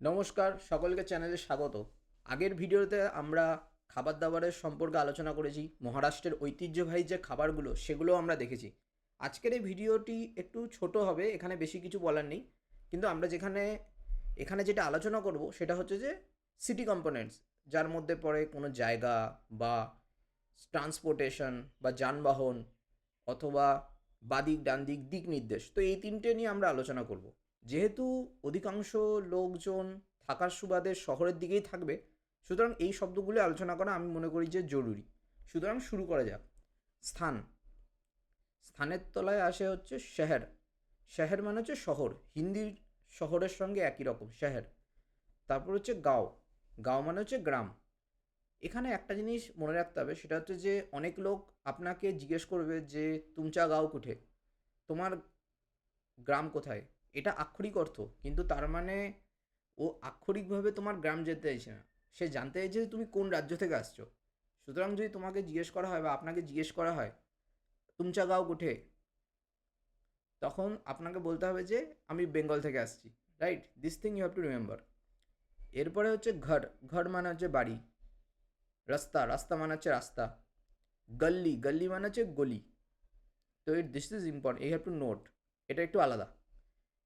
নমস্কার, সকলকে চ্যানেলে স্বাগত। আগের ভিডিওতে আমরা খাবার দাবারের সম্পর্কে আলোচনা করেছি। মহারাষ্ট্রের ঐতিহ্যবাহী যে খাবারগুলো সেগুলো আমরা দেখেছি। আজকের এই ভিডিওটি একটু ছোট হবে, এখানে বেশি কিছু বলার নেই। কিন্তু আমরা এখানে যেটা আলোচনা করব সেটা হচ্ছে যে সিটি কম্পোনেন্টস, যার মধ্যে পড়ে কোনো জায়গা বা ট্রান্সপোর্টেশন বা যানবাহন অথবা বাদিক ডানদিক দিক নির্দেশ। তো এই তিনটে নিয়ে আমরা আলোচনা করব। যেহেতু অধিকাংশ লোকজন থাকার সুবাদে শহরের দিকেই থাকবে, সুতরাং এই শব্দগুলো আলোচনা করা আমি মনে করি যে জরুরি। সুতরাং শুরু করা যাক। স্থান। স্থানের তলায় আসে হচ্ছে শহর। শহর মানে হচ্ছে শহর, হিন্দির শহরের সঙ্গে একই রকম শহর। তারপর হচ্ছে গাঁও। গাঁও মানে হচ্ছে গ্রাম। এখানে একটা জিনিস মনে রাখতে হবে, সেটা হচ্ছে যে অনেক লোক আপনাকে জিজ্ঞেস করবে যে তুমচা গাঁও কুঠে, তোমার গ্রাম কোথায়। এটা আক্ষরিক অর্থ, কিন্তু তার মানে ও আক্ষরিকভাবে তোমার গ্রাম যেতে চাইছে না, সে জানতে চাইছে যে তুমি কোন রাজ্য থেকে আসছো। সুতরাং যদি তোমাকে জিজ্ঞেস করা হয় বা আপনাকে জিজ্ঞেস করা হয় তুমচা গাঁও কুঠে, তখন আপনাকে বলতে হবে যে আমি বেঙ্গল থেকে আসছি। Right, this thing you have to remember. এরপরে হচ্ছে ঘর। ঘর মানে হচ্ছে বাড়ি। রাস্তা। রাস্তা মানে হচ্ছে রাস্তা। গল্লি। গল্লি মানে হচ্ছে গলি। তো this is important, you have to note. এটা একটু আলাদা।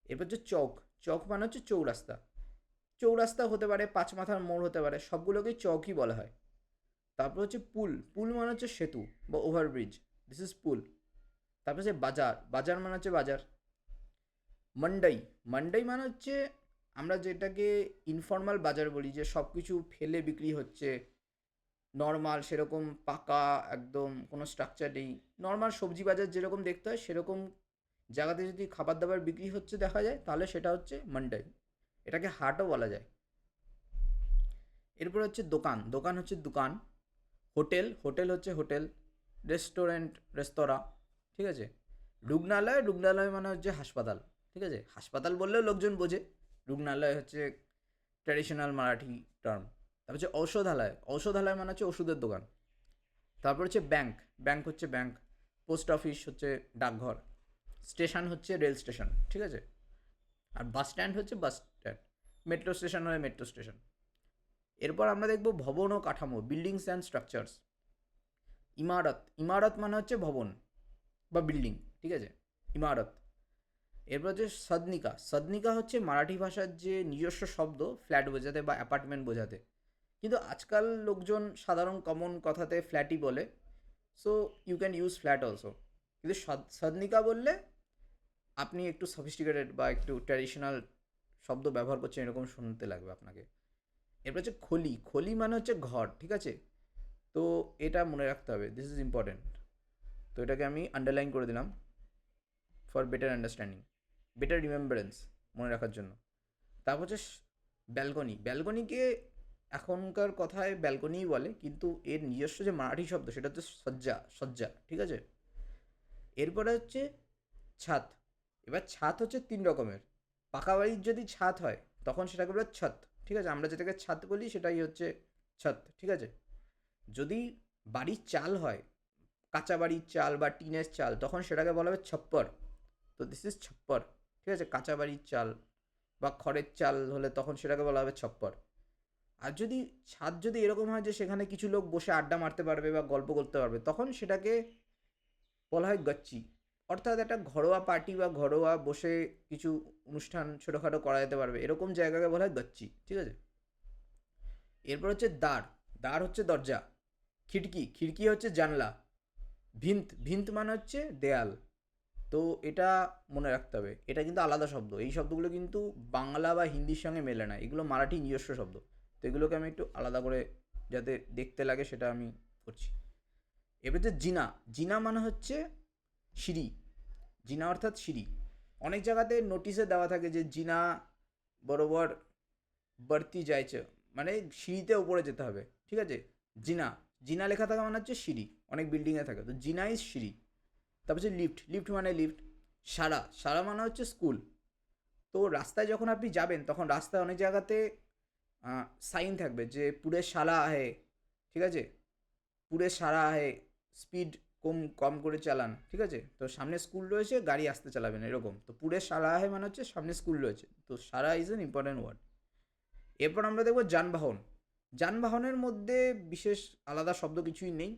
এরপর হচ্ছে চৌক। চৌক মানে হচ্ছে চৌরাস্তা। চৌরাস্তা হতে পারে, পাঁচ মাথার মোড় হতে পারে, সবগুলোকেই চৌকই বলা হয়। তারপর হচ্ছে পুল। পুল মানে হচ্ছে সেতু বা ওভারব্রিজ। দিস ইজ পুল। তারপর হচ্ছে বাজার। বাজার মানে হচ্ছে বাজার। মান্ডাই। মান্ডাই মানে হচ্ছে আমরা যেটাকে ইনফর্মাল বাজার বলি, যে সব কিছু ফেলে বিক্রি হচ্ছে, নর্মাল সেরকম পাকা একদম কোনো স্ট্রাকচার নেই, নর্মাল সবজি বাজার যেরকম দেখতে হয় সেরকম জায়গাতে যদি খাবার দাবার বিক্রি হচ্ছে দেখা যায়, তাহলে সেটা হচ্ছে মান্ডাই। এটাকে হাটও বলা যায়। এরপর হচ্ছে দোকান। দোকান হচ্ছে দোকান। হোটেল। হোটেল হচ্ছে হোটেল। রেস্টুরেন্ট, রেস্তোরাঁ। ঠিক আছে। রুগ্নালয়। রুগ্নালয় মানে হচ্ছে হাসপাতাল। ঠিক আছে, হাসপাতাল বললেও লোকজন বোঝে। রুগ্নালয় হচ্ছে ট্র্যাডিশনাল মারাঠি টার্ম। তারপর হচ্ছে ঔষধালয়। ঔষধালয় মানে হচ্ছে ওষুধের দোকান। তারপর হচ্ছে ব্যাংক। ব্যাংক হচ্ছে ব্যাংক। পোস্ট অফিস হচ্ছে ডাকঘর। স্টেশন হচ্ছে রেল স্টেশন। ঠিক আছে। আর বাস স্ট্যান্ড হচ্ছে বাস স্ট্যান্ড। মেট্রো স্টেশন হলে মেট্রো স্টেশন। এরপর আমরা দেখব ভবন ও কাঠামো, বিল্ডিংস অ্যান্ড স্ট্রাকচার্স। ইমারত। ইমারত মানে হচ্ছে ভবন বা বিল্ডিং। ঠিক আছে, ইমারত। এরপর হচ্ছে সদনিকা। সদনিকা হচ্ছে মারাঠি ভাষার যে নিজস্ব শব্দ ফ্ল্যাট বোঝাতে বা অ্যাপার্টমেন্ট বোঝাতে, কিন্তু আজকাল লোকজন সাধারণ কমন কথাতে ফ্ল্যাটই বলে। So you can use flat also. কিন্তু সদনিকা বললে আপনি একটু সফিস্টিকেটেড বা একটু ট্র্যাডিশনাল শব্দ ব্যবহার করছেন এরকম শুনতে লাগবে আপনাকে। এরপর হচ্ছে খলি। খলি মানে হচ্ছে ঘর। ঠিক আছে, তো এটা মনে রাখতে হবে, দিস ইজ ইম্পর্টেন্ট। তো এটাকে আমি আন্ডারলাইন করে দিলাম for better understanding, better remembrance, মনে রাখার জন্য। তারপর হচ্ছে ব্যালকনি। ব্যালকনিকে এখনকার কথায় ব্যালকনিই বলে, কিন্তু এর নিজস্ব যে মারাঠি শব্দ সেটা হচ্ছে সজ্জা। সজ্জা। ঠিক আছে। এরপরে হচ্ছে ছাদ। এবার ছাদ হচ্ছে তিন রকমের। পাকা বাড়ির যদি ছাদ হয় তখন সেটাকে বলে ছাদ। ঠিক আছে, আমরা যেটাকে ছাদ বলি সেটাই হচ্ছে ছাদ। ঠিক আছে। যদি বাড়ির চাল হয়, কাঁচা বাড়ির চাল বা টিনের চাল, তখন সেটাকে বলা হবে ছপ্পর। তো দিস ইজ ছপ্পর। ঠিক আছে, কাঁচা বাড়ির চাল বা খড়ের চাল হলে তখন সেটাকে বলা হবে ছপ্পর। আর যদি ছাদ যদি এরকম হয় যে সেখানে কিছু লোক বসে আড্ডা মারতে পারবে বা গল্প করতে পারবে, তখন সেটাকে বলা হয় গচ্চি। অর্থাৎ একটা ঘরোয়া পার্টি বা ঘরোয়া বসে কিছু অনুষ্ঠান ছোটোখাটো করা যেতে পারবে, এরকম জায়গাকে বলা হয় গচ্চি। ঠিক আছে। এরপর হচ্ছে দ্বার। দ্বার হচ্ছে দরজা। খিড়কি। খিড়কি হচ্ছে জানলা। ভিন্ত। ভিন্ত মানে হচ্ছে দেয়াল। তো এটা মনে রাখতে হবে, এটা কিন্তু আলাদা শব্দ। এই শব্দগুলো কিন্তু বাংলা বা হিন্দির সঙ্গে মেলে না, এগুলো মারাঠি নিজস্ব শব্দ। তো এগুলোকে আমি একটু আলাদা করে যাতে দেখতে লাগে সেটা আমি করছি। এবার হচ্ছে জিনা। জিনা মানে হচ্ছে সিঁড়ি। জিনা অর্থাৎ সিঁড়ি। অনেক জায়গাতে নোটিশে দেওয়া থাকে যে জিনা বরাবর বাড়তি যাইছে, মানে সিঁড়িতে উপরে যেতে হবে। ঠিক আছে। জিনা। জিনা লেখা থাকা মানে হচ্ছে সিঁড়ি, অনেক বিল্ডিংয়ে থাকে, তো জিনা ইজ সিঁড়ি। তারপর হচ্ছে লিফট। লিফট মানে লিফট। সারা। সারা মানে হচ্ছে স্কুল। তো রাস্তায় যখন আপনি যাবেন তখন রাস্তায় অনেক জায়গাতে সাইন থাকবে যে পুরে শালা আহে। ঠিক আছে, পুরে সারা আহে, স্পিড কম কম করে চালান। ঠিক আছে, তো সামনে স্কুল রয়েছে, গাড়ি আসতে চালাবেন এরকম। তো পুরে সারা আহে মানে হচ্ছে সামনে স্কুল রয়েছে, তো সারা ইজ এন ইম্পর্টেন্ট ওয়ার্ড। এরপর আমরা দেখব যানবাহন। যানবাহনের মধ্যে বিশেষ আলাদা শব্দ কিছুই নেই,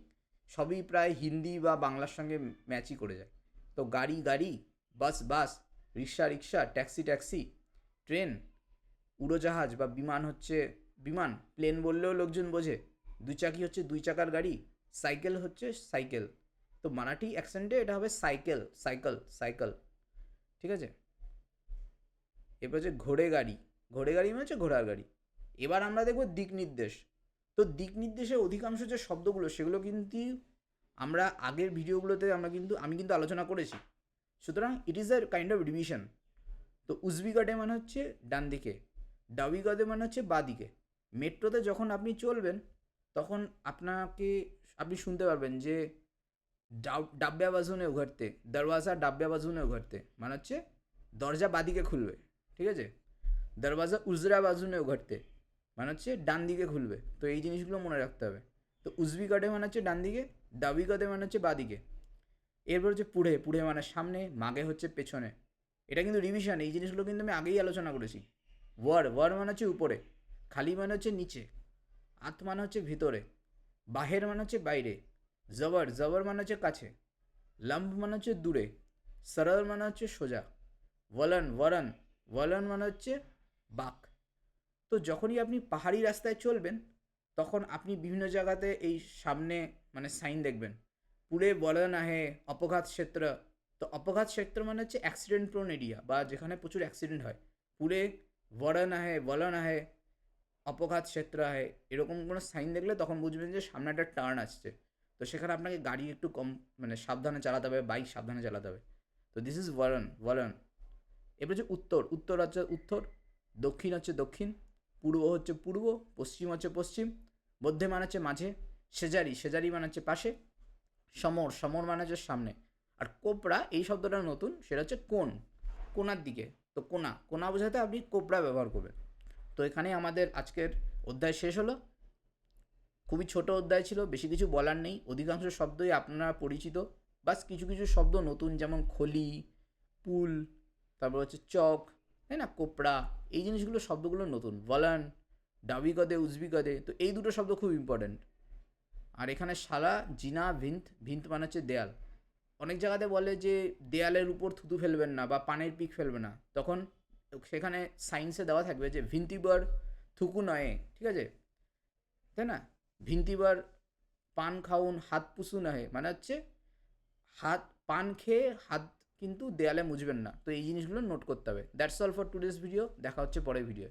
সবই প্রায় হিন্দি বা বাংলার সঙ্গে ম্যাচই করে যায়। তো গাড়ি গাড়ি, বাস বাস, রিক্সা রিক্সা, ট্যাক্সি ট্যাক্সি, ট্রেন, উড়োজাহাজ বা বিমান হচ্ছে বিমান, প্লেন বললেও লোকজন বোঝে, দুই চাকি হচ্ছে দুই চাকার গাড়ি, সাইকেল হচ্ছে সাইকেল। তো মারাঠি অ্যাকসেন্টে এটা হবে সাইকেল সাইকেল সাইকেল, ঠিক আছে। এরপর হচ্ছে ঘোড়ে গাড়ি, ঘোড়ে গাড়ি মানে হচ্ছে ঘোড়ার গাড়ি। এবার আমরা দেখব দিক নির্দেশ। তো দিক নির্দেশে অধিকাংশ যে শব্দগুলো সেগুলো কিন্তু আমরা আগের ভিডিওগুলোতে আমি কিন্তু আলোচনা করেছি, সুতরাং it is a kind of revision. তো উজবিগডে মানে হচ্ছে ডান দিকে, ডাবিগদে মানে হচ্ছে বাঁ দিকে। মেট্রোতে যখন আপনি চলবেন তখন আপনি শুনতে পারবেন যে ডাব্বা বাজুনে উঘারতে, দরওয়াজা ডাব্বা বাজুনে উঘারতে, মানে হচ্ছে দরজা বাদিকে খুলবে, ঠিক আছে। দরওয়াজা উজরা বাজুনে উঘারতে মানে হচ্ছে ডান দিকে খুলবে। তো এই জিনিসগুলো মনে রাখতে হবে। তো উজবিগডে মানে হচ্ছে ডান দিকে, দাবিগদে মানে হচ্ছে বাদিকে। এরপর হচ্ছে পুড়ে, পুড়ে মানে সামনে, মাগে হচ্ছে পেছনে। এটা কিন্তু রিভিশন, এই জিনিসগুলো কিন্তু আমি আগেই আলোচনা করেছি। ওয়ার মানে হচ্ছে উপরে, খালি মানে হচ্ছে নিচে, আত মানে হচ্ছে ভিতরে, বাহের মানে হচ্ছে বাইরে, জবর জবর মানে হচ্ছে কাছে, লম্ব মানে হচ্ছে দূরে, সরল মানে হচ্ছে সোজা, ওয়ালন ওয়ারন ওয়ালন মানে হচ্ছে বাঁক। তো যখনই আপনি পাহাড়ি রাস্তায় চলবেন তখন আপনি বিভিন্ন জায়গাতে এই সামনে মানে সাইন দেখবেন, পুরে বলন আহে অপঘাত ক্ষেত্র। তো অপঘাত ক্ষেত্র মানে হচ্ছে অ্যাক্সিডেন্ট প্রোন এরিয়া বা যেখানে প্রচুর অ্যাক্সিডেন্ট হয়। পুরে বলন আহে অপঘাত ক্ষেত্র আহে, এরকম কোনো সাইন দেখলে তখন বুঝবেন যে সামনে একটা টার্ন আসছে। তো সেখানে আপনাকে গাড়ি একটু কম মানে সাবধানে চালাতে হবে, বাইক সাবধানে চালাতে হবে। তো দিস ইজ ওয়ালন। এবার হচ্ছে উত্তর, উত্তর হচ্ছে উত্তর, দক্ষিণ হচ্ছে দক্ষিণ, পূর্ব হচ্ছে পূর্ব, পশ্চিম হচ্ছে পশ্চিম, মধ্যে মানে হচ্ছে মাঝে, সেজারি সেজারি মানে হচ্ছে পাশে, সমর সমর মানে হচ্ছে সামনে। আর কোপড়া এই শব্দটা নতুন, সেটা হচ্ছে কোণ, কোণার দিকে। তো কোণা কোণা বোঝাতে আপনি কোপড়া ব্যবহার করবেন। তো এখানে আমাদের আজকের অধ্যায় শেষ হলো। খুবই ছোট অধ্যায় ছিল, বেশি কিছু বলার নেই, অধিকাংশ শব্দই আপনারা পরিচিত। বাস কিছু কিছু শব্দ নতুন, যেমন খলি, পুল, তারপর হচ্ছে চক, তাই না, কোপড়া, এই জিনিসগুলো শব্দগুলো নতুন। ভলান, ডাবিগদে উজবিগদে, তো এই দুটো শব্দ খুব ইম্পর্টেন্ট। আর এখানে শালা, জিনা, ভিন্থ, ভিন্থ মানে হচ্ছে দেয়াল। অনেক জায়গাতে বলে যে দেয়ালের উপর থুতু ফেলবেন না বা পানের পিক ফেলবে না, তখন সেখানে সাইন্সে দেওয়া থাকবে যে ভিন্তিবার থুকু নয়, ঠিক আছে, তাই না। ভিন্তিবার পান খাউন হাত পুষু নহে মানে হচ্ছে হাত পান খেয়ে হাত কিন্তু দেয়ালে মুছবেন না। তো এই জিনিসগুলো নোট করতে হবে। That's all for today's video, দেখা হচ্ছে পরের ভিডিও।